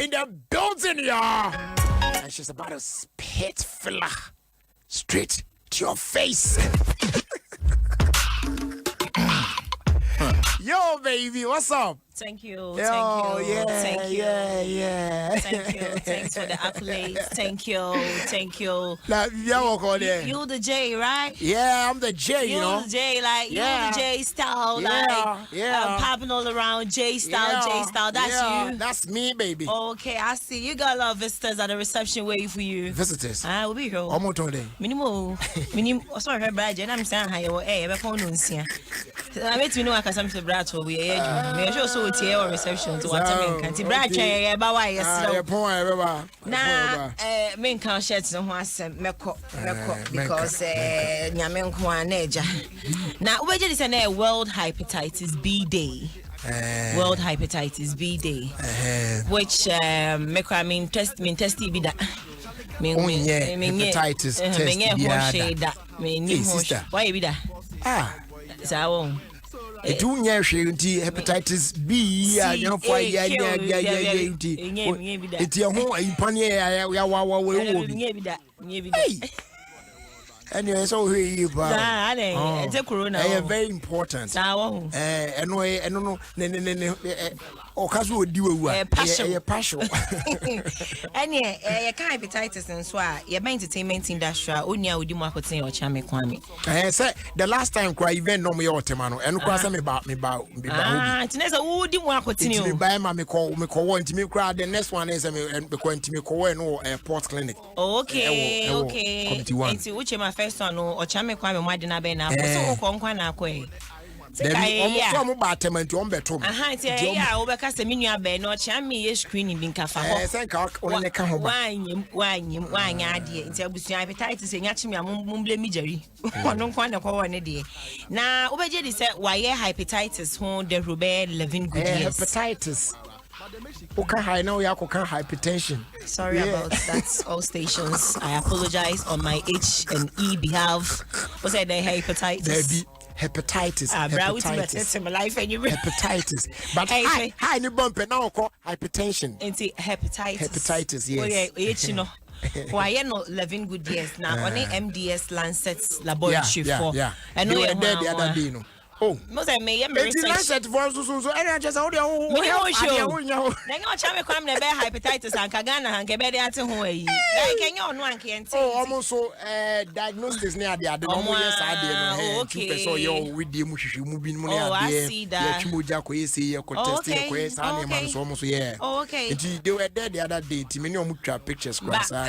in the building, y'all. And she's about to spit filler straight to your face. Yo, baby, what's up? Thank you. Yo, Thank you. Yeah, thank you. Yeah. Thank you. Thanks for the accolades. Thank you. Thank you. Like, you the J, right? Yeah, I'm the J, you know. The J, like, yeah. you the J style, popping all around, J style, J style. That's you. That's me, baby. Okay, I see. You got a lot of visitors at the reception waiting for you. Visitors? We'll be here. Almost today. Minimum. Sorry, Brad, I'm saying, hey, I'm phone on here. I bet you know I can some to Brad for we are. Me sure so it's here reception to what I mean. Can't Brad try about why yes. Nah, main can share to who has meko because nyame nko aneja. Now we just say World Hepatitis B Day. World Hepatitis B Day. Which meko I mean test be that. Hepatitis test. Sister. Why be that? So it don't hepatitis B it's your home anyway, so you it's a corona. Very important. Okazu odiwa passion. Any hepatitis and so your entertainment industry onia odi mu akoten o chame kwame. Say the last time cry event no me otemano eno kwa say me ba tinesa odi mu akoten o. Me buy ma me call me cry the next one is me ko ntimi ko no airport clinic. Okay. Enti uche my first one o chame kwame mo ade na be na so ko nkwa na akọ Some battement on betom. Obeka se minu abe no chame ye screening bin kafa ho. Thank only ka ho ba. Wanyim ade nti abusu hepatitis enya chime amumble mi jari. Ono nkwa na kwa ne de. Na obeje di se why hepatitis ho the rube 11 good years. Hepatitis. Okay, high now you can hypertension. Sorry about that, all stations. I apologize on my H&E behalf. What's that? Hepatitis. Hepatitis. Hepatitis. But hi, you bump now call hypertension. Hepatitis, yes. You know. Why no 11 good years now? Only MDS Lancet laboratory for. And no, the other day, no. Oh, most I may research for so I just hold your own. Then you chame kwam na be hepatitis and kagana and kebe dey ate ho ayi. Like enyo no anke ente. Oh, almost so diagnosis near the other no yes I dey no. Okay. So you with the mushishi mu bi mu na dey. I see that. You chimoja ko yesi ye ko test ye ko yesi ani man so almost yeah. Okay. They were there the other day. Ti many omu twa pictures cross. Na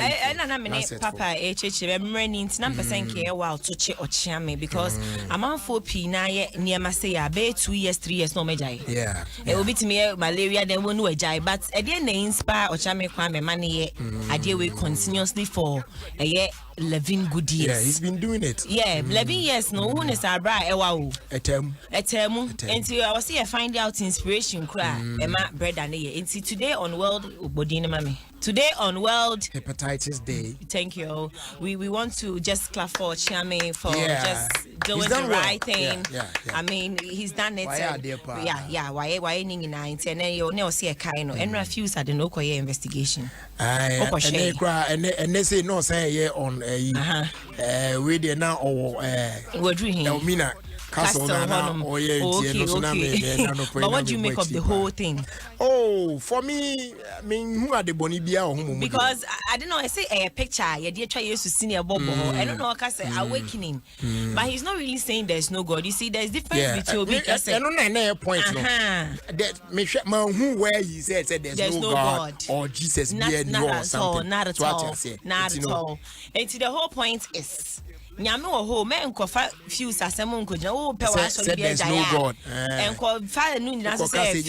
me papa remember ni ntina person ke wa to che ochiame because amanfo pi na ye near say about 2 years, 3 years no majai. Yeah. It will be to me malaria then won't ajai. But at the end inspire or chame kwame money I deal with continuously for a year 11 good years. Yeah, he's been doing it. Yeah, 11 years no one is abra ewa a term. Until I was here find out inspiration cry Emma bread and until today on World Bodine Mami. Today on World Hepatitis Day. Thank you. We want to just clap for Chame for just doing the right thing. Yeah. I mean, he's done it. Why ning in 9 and then you never see a kind and refuse at the no investigation. And they say no say on we there now or we're doing Elmina Castle. Okay. But what do you make of the whole thing? Oh, for me, I mean, who are the Bonibia or whom? Because I don't know, I say a picture, you did try to see a Bobo. I don't know, I can say awakening. But he's not really saying there's no God. You see, there's difference between because I don't know point. That who where he said there's no God or Jesus not at all. And the whole point is nyame wo ho me nkofa fuse asem nkogina wo pe wa so bi eja ya enkofa nu nyina so say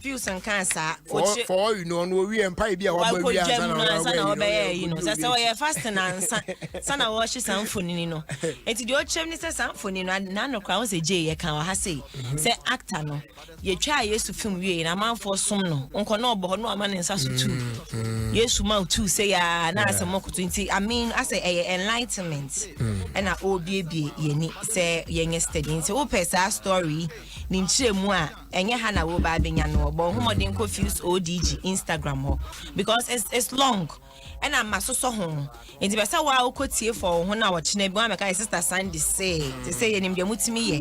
fuse nkan sa for you know no wi empa bi a wa ba wi ansa na obe you know say we fast na sana wo hye samfoni no enti de o chem ni say samfoni no na no kwa wo say je ye kan wa ha say actor no ye twa Yesu film wi na manfo som no nko na obo no ama ne nsa so tu Yesu ma tu say ya na asem mokoto enti I mean I say enlightenment and I old baby yeni say young studying so open sa story ninchire mu a enye ha na wo ba benya no obo homodin confuse ODG Instagram ho because it's long and I'm so ho enti be say wa okotie for ho na wo chena bi wa meka sister Sandy say yenim de mutimi ye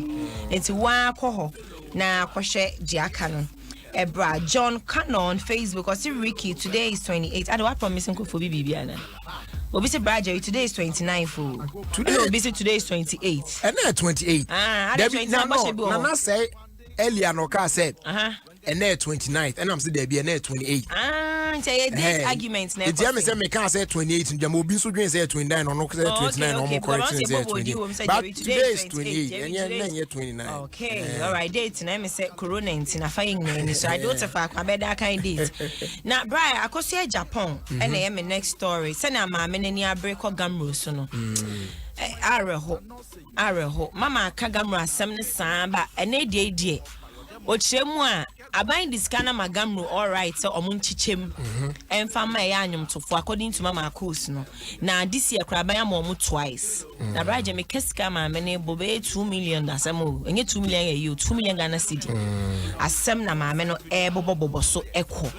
enti wa akọ na kwhwe diaka no Ebra John Cannon Facebook or see Ricky today is 28. I don't promise for Bibiana. Obi say Braja today is 29 for. Today Obi say today is 28. And 28. Nana say earlier no car said. And 29th and I'm still there be and 28. Say this argument na. The say me can say 28 and Jamo bi so dream say 29 or no say 29 or more correction say 28. But today is 28 and yeah 29. Okay. All right, date na me say corona in na fine na so I don't fa kwa beda kind date. Na Brian akosi Japan and na me next story. Say na ma me ni abre ko gamro so no. Areho mama aka gamro asem ne san ba ene die ochiremu a aban diskana magamro all right so omunchichem emfa ma ya anyumtofo according to mama course no na this year kraban am omu twice na braje me kesika ma me ne bobe 2 million asem o enye 2 million ye 2 million Ghana cedi asem na ma me no bobo so ekọ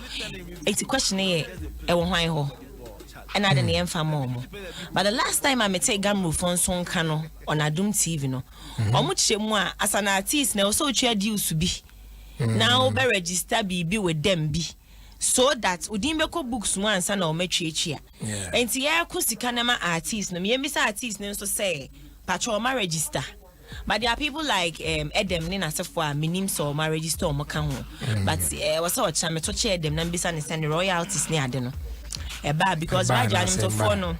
eti question ye wo hwan ho and I didn't emfa mom but the last time I met gamro phone son kano on Adom TV no omuchiremu a as an artist na so twa deals to be now be register be with them be so that udinbeko books once na o matwetwe a enti ya kusika na ma artist no me bisa artist no so say patro ma register but there are people like Adom ni na sefo a minim so ma register o mo ka ho but was o cha me to che Adom na bisa ne send royalties ni ade no eba because raja nim to for no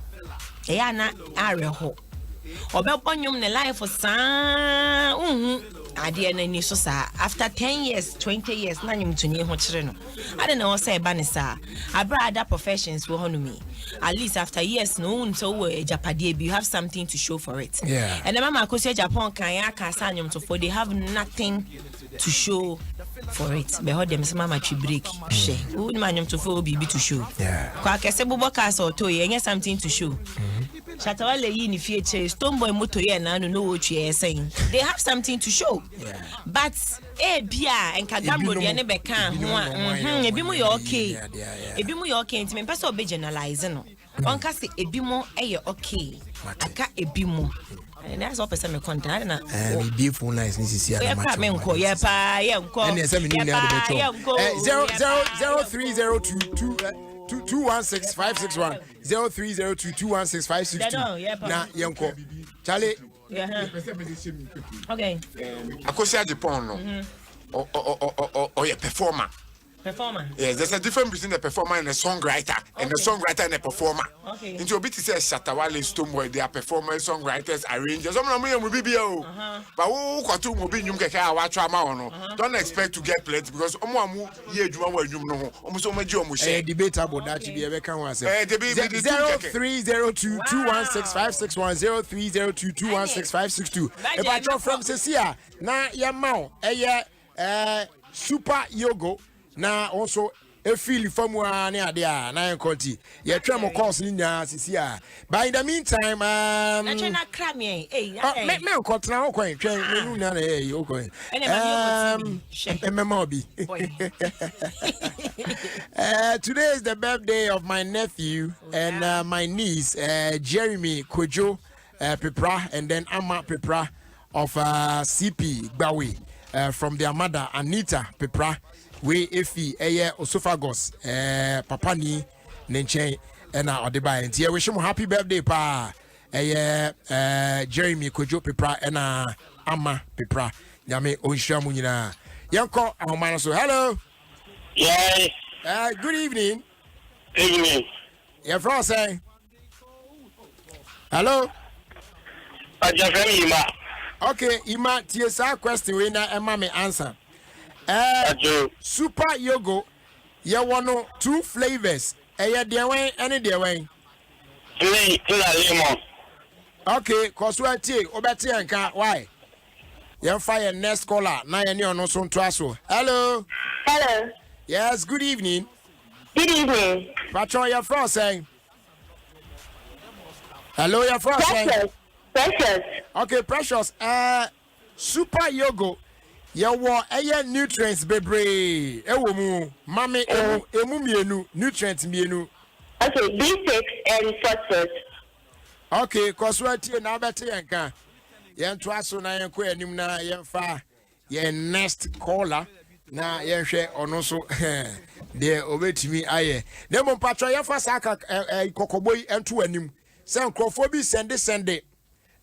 ya na areho obeponyum ne life sa ade na ni so sa after 10 years 20 years na nyum to ni ho kire no ade na wo say ba ne sa abra other professions wo hono me at least after years no until we japade you have something to show for it and the mama ko say Japan kan ya ka sa nyum to for they have nothing to show for it be hold them mama twi break she wo ni nyum to for bibi to show kwa kese bobo ka so to ye something to show Shatawale yi ni fie Stone Boy moto ye na no wo twe saying they have something to show but bia enka gamro de ne be kan ho ebi mu ye okay ebi mu ye okay ntime pese obe generalize no onka se ebi mu ye okay aka ebi mu and that's all person me content na we be full nice ni sisi ya pa me nko ye pa ye nko and ye say me ni na de beto 03002216561 030221656 na yenko Charlie okay akosia Japan no or a performer. Yes, there's a difference between a performer and a songwriter, and a songwriter and a performer. Okay. Into a bit to say Shatawale, Stone Boy, they are performers, songwriters, arrangers. Some of them will be but who got to move in don't expect to get plenty because Omo ye Juma where you know almost so much debate about that to be a can was 0302216561 0302216562. If I drop from Cecia, na yamau super yogo na also a feel from one near there na yankonti ye tremo course ni nya sisi a by the meantime na chena kram ye me kontra ho kwan twen menu na ye okon today is the birthday of my nephew and my niece Jeremy Kojo Pepra and then Ama Pepra of CP Gbawe from their mother Anita Pepra we Efi Osophagus papa ni nenchen na odeba enti we wish him happy birthday pa Jeremy Kojo Pepra na Ama Pepra nyame onhia mu nyina yanko ahoma so hello yes good evening your friend say hello Ima. Okay, Ima, TSA question we na Emma me answer. Super Yogo, you want 2 flavors. You the way, any the way. Lemon. Okay, cause we take obeti anka why? You fire next caller. Na any no so ntoaso. Hello. Hello. Yes, good evening. Good evening. Patron your friend saying. Hello, your friend saying. Precious. Okay, Precious. Super Yogo. Yawo eye nutrients bebre ewo mu mame emu mienu nutrients mienu. Okay, B6 and phosphorus. Okay, cause what tie na bete yanka. Yen to aso na yen ko anim na yen fa yen next caller na yen hwe ono so de obetimi aye. Na mo patro yen fa saka kokoboi ento anim. Se nkrofo bi sende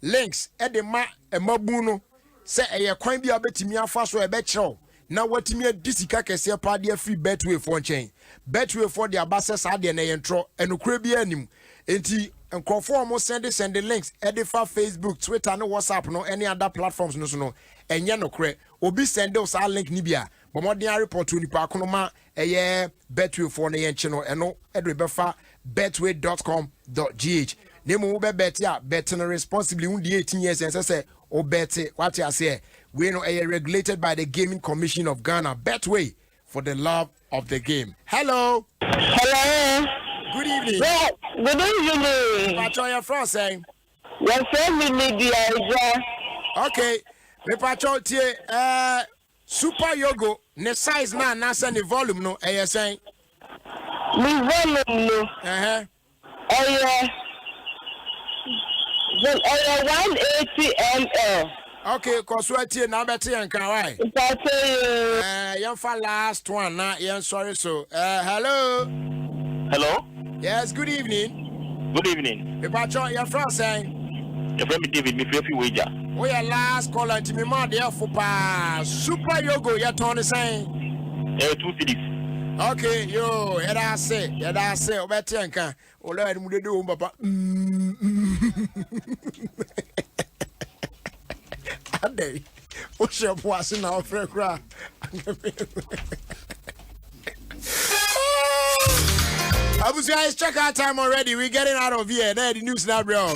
links e de ma emabu no. Se eye kwan bi abetimi afa so e be kyerɛw na watimi adisika kese pa de free betway for nchen betway for the abase sa de na yentro enokura bi anim enti nkrofo mo send links e de fa Facebook Twitter no WhatsApp no any other platforms no so no enye nokure obi send us a link ni bia bomodin report oni pa kono ma eye betway for na yenche no eno e de be fa betway.com.gh nemu be bet ya bet no responsibly undi 18 years and say o bet what you say we know regulated by the Gaming Commission of Ghana. Betway for the love of the game. Hello. Hello. Good evening. Yeah, good evening. What are you from saying? Your family media. Okay. Me patro tie super yogo ne size na say ne volume no saying. Me volume no. Then 180 ml. Okay, cause what here now better and can why? Young for last one, not young sorry so. Hello. Hello. Yes, good evening. Good evening. The patron your friend saying. Your friend David, me feel wager. We are last call and to me more there for pa super yogo your Tony saying. 2 cities. Okay, yo, I say, better and can. Oh, let me do, papa. Ade, what's your boss in our friend cry? Guys, check our time already. We're getting out of here. There, the news now, bro.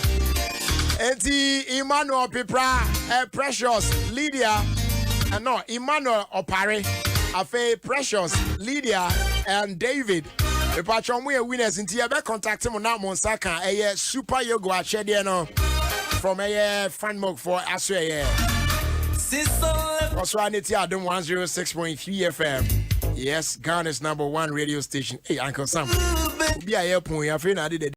Enti Emmanuel Pipra, Precious, Lydia, no, Emmanuel Opare, Afe, Precious, Lydia, and David. The patron we are winners in Tia. Contact him on that Monsaka, a super yoga chediano from a fan mug for Asway. Also, I need to Adom 106.3 FM. Yes, Ghana's #1 radio station. Hey, Uncle Sam. Be a airport. You're afraid I did it.